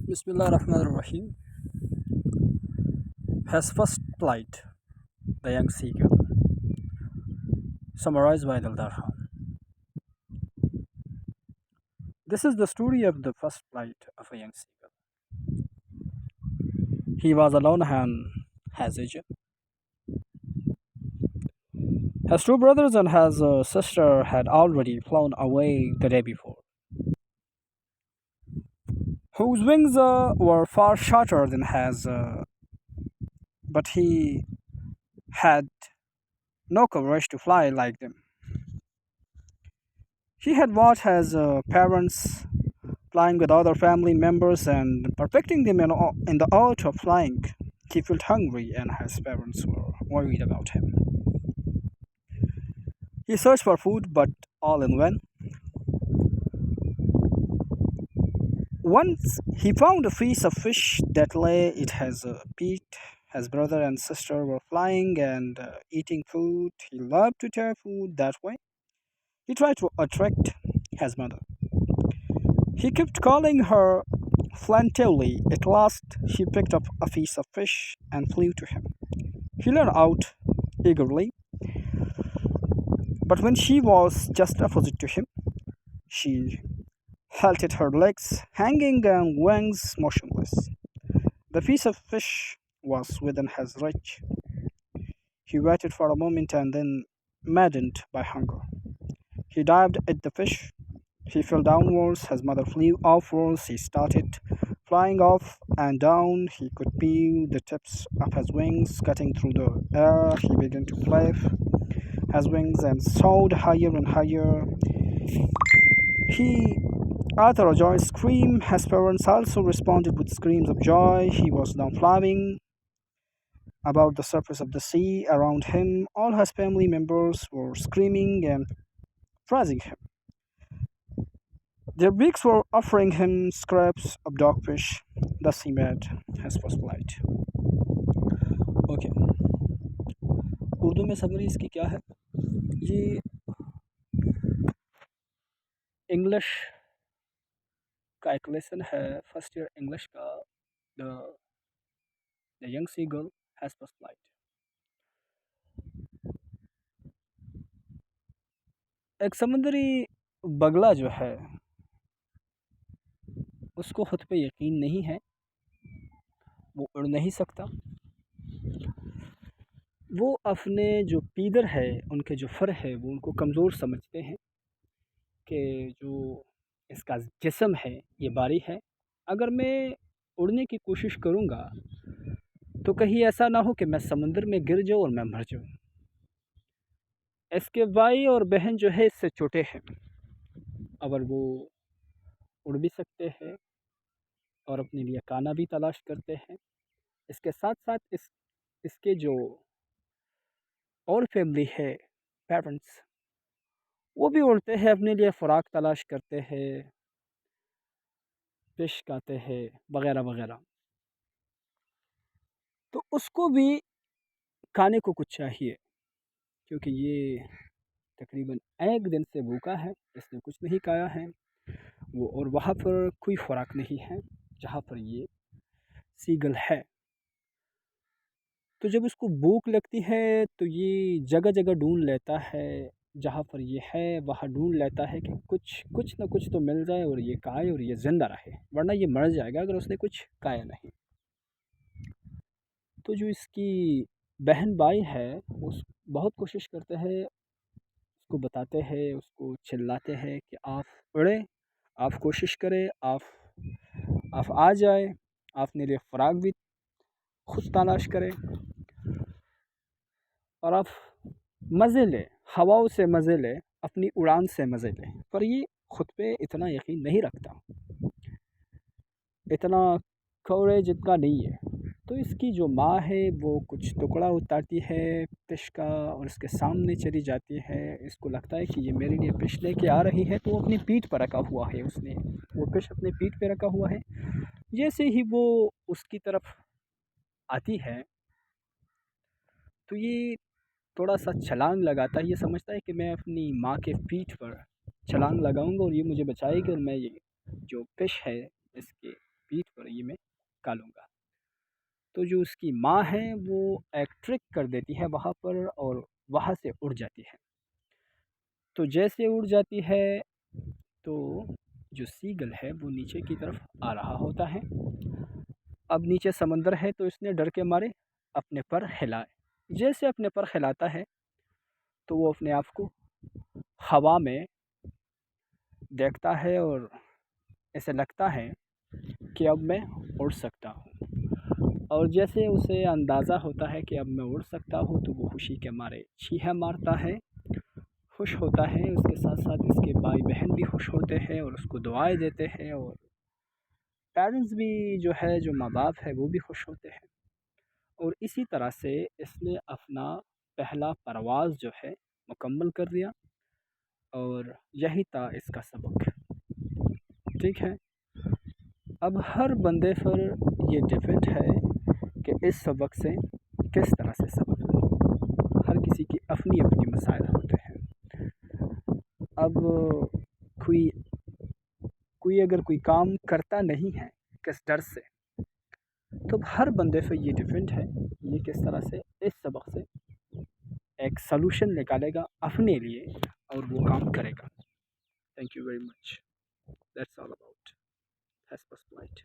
Bismillah Rahman Rahim has first flight, the young seagull, summarized by Dildar Khan. This is the story of the first flight of a young seagull. He was alone and has Egypt. His two brothers and his sister had already flown away the day before, whose wings were far shorter than his, but he had no courage to fly like them. He had watched his parents flying with other family members and perfecting them in the art of flying. He felt hungry and his parents were worried about him. He searched for food, but all in vain. Once he found a piece of fish that lay at his feet. His brother and sister were flying and eating food. He loved to tear food that way. He tried to attract his mother. He kept calling her plaintively. At last, she picked up a piece of fish and flew to him. He leaned out eagerly, but when she was just opposite to him, she halted, her legs hanging and wings motionless. The piece of fish was within his reach. He waited for a moment and then, maddened by hunger, he dived at the fish. He fell downwards, his mother flew upwards, he started flying off and down. He could feel the tips of his wings cutting through the air. He began to flap his wings and soared higher and higher. He uttered a joyous scream. His parents also responded with screams of joy. He was now flying about the surface of the sea. Around him, all his family members were screaming and praising him. Their beaks were offering him scraps of dogfish. Thus he made his first flight. Okay. Urdu میں summary اس کی کیا ہے؟ یہ English کا ایک lesson ہے، first year English کا، the young seagull has first flight. ایک سمندری بگلا جو ہے اس کو خود پہ یقین نہیں ہے، وہ اڑ نہیں سکتا. وہ اپنے جو پیدر ہے، ان کے جو فر ہے، وہ ان کو کمزور سمجھتے ہیں کہ جو اس کا جسم ہے یہ بھاری ہے. اگر میں اڑنے کی کوشش کروں گا تو کہیں ایسا نہ ہو کہ میں سمندر میں گر جاؤں اور میں مر جاؤں. اس کے بھائی اور بہن جو ہے اس سے چھوٹے ہیں، اور وہ اڑ بھی سکتے ہیں اور اپنے لیے کانا بھی تلاش کرتے ہیں. اس کے ساتھ ساتھ اس کے جو اور فیملی ہے، پیرنٹس، وہ بھی اڑتے ہیں، اپنے لیے خوراک تلاش کرتے ہیں، فش کھاتے ہیں وغیرہ وغیرہ. تو اس کو بھی کھانے کو کچھ چاہیے، کیونکہ یہ تقریباً ایک دن سے بھوکا ہے، اس نے کچھ نہیں کھایا ہے وہ، اور وہاں پر کوئی خوراک نہیں ہے جہاں پر یہ سیگل ہے. تو جب اس کو بھوک لگتی ہے تو یہ جگہ جگہ ڈھونڈ لیتا ہے، جہاں پر یہ ہے وہاں ڈھونڈ لیتا ہے کہ کچھ نہ کچھ تو مل جائے اور یہ کھائے اور یہ زندہ رہے، ورنہ یہ مر جائے گا اگر اس نے کچھ کھایا نہیں. تو جو اس کی بہن بھائی ہے وہ بہت کوشش کرتے ہیں، اس کو بتاتے ہیں، اس کو چلاتے ہیں کہ آپ اڑیں، آپ کوشش کریں، آپ آ جائیں، آپ اپنے لیے خوراک بھی خود تلاش کریں اور آپ مزے لیں، ہواؤں سے مزے لیں، اپنی اڑان سے مزے لیں. پر یہ خود پہ اتنا یقین نہیں رکھتا، اتنا کوریج اتنا نہیں ہے. تو اس کی جو ماں ہے وہ کچھ ٹکڑا اتارتی ہے فش کا اور اس کے سامنے چلی جاتی ہے. اس کو لگتا ہے کہ یہ میرے لیے فش لے کے آ رہی ہے، تو وہ اپنی پیٹھ پر رکھا ہوا ہے، اس نے وہ فش اپنے پیٹھ پہ رکھا ہوا ہے. جیسے ہی وہ اس کی طرف آتی ہے تو یہ تھوڑا سا چھلانگ لگاتا ہے. یہ سمجھتا ہے کہ میں اپنی ماں کے پیٹھ پر چھلانگ لگاؤں گا اور یہ مجھے بچائے گی، اور میں یہ جو فش ہے اس کے پیٹھ پر یہ میں کالوں گا۔ تو جو اس کی ماں ہے وہ ایک ٹرک کر دیتی ہے وہاں پر اور وہاں سے اڑ جاتی ہے۔ تو جیسے اڑ جاتی ہے تو جو سیگل ہے وہ نیچے کی طرف آ رہا ہوتا ہے۔ اب نیچے سمندر ہے تو اس نے ڈر کے مارے اپنے پر ہلائے، جیسے اپنے پر ہلاتا ہے تو وہ اپنے آپ کو ہوا میں دیکھتا ہے اور اسے لگتا ہے کہ اب میں اڑ سکتا ہوں، اور جیسے اسے اندازہ ہوتا ہے کہ اب میں اڑ سکتا ہوں تو وہ خوشی کے مارے چیخیں مارتا ہے، خوش ہوتا ہے۔ اس کے ساتھ ساتھ اس کے بھائی بہن بھی خوش ہوتے ہیں اور اس کو دعائیں دیتے ہیں، اور پیرنٹس بھی جو ہے، جو ماں باپ ہے وہ بھی خوش ہوتے ہیں۔ اور اسی طرح سے اس نے اپنا پہلا پرواز جو ہے مکمل کر دیا، اور یہی تھا اس کا سبق۔ ٹھیک ہے، اب ہر بندے پر یہ ڈیپینڈ ہے کہ اس سبق سے کس طرح سے سبق لے۔ ہر کسی کی اپنی اپنی مسائل ہوتے ہیں۔ اب کوئی کوئی اگر کوئی کام کرتا نہیں ہے کس ڈر سے، تو ہر بندے پہ یہ ڈیپینڈ ہے یہ کس طرح سے اس سبق سے ایک سلوشن نکالے گا اپنے لیے اور وہ کام کرے گا۔ Thank you very much, that's all about ہیسپس فلائٹ۔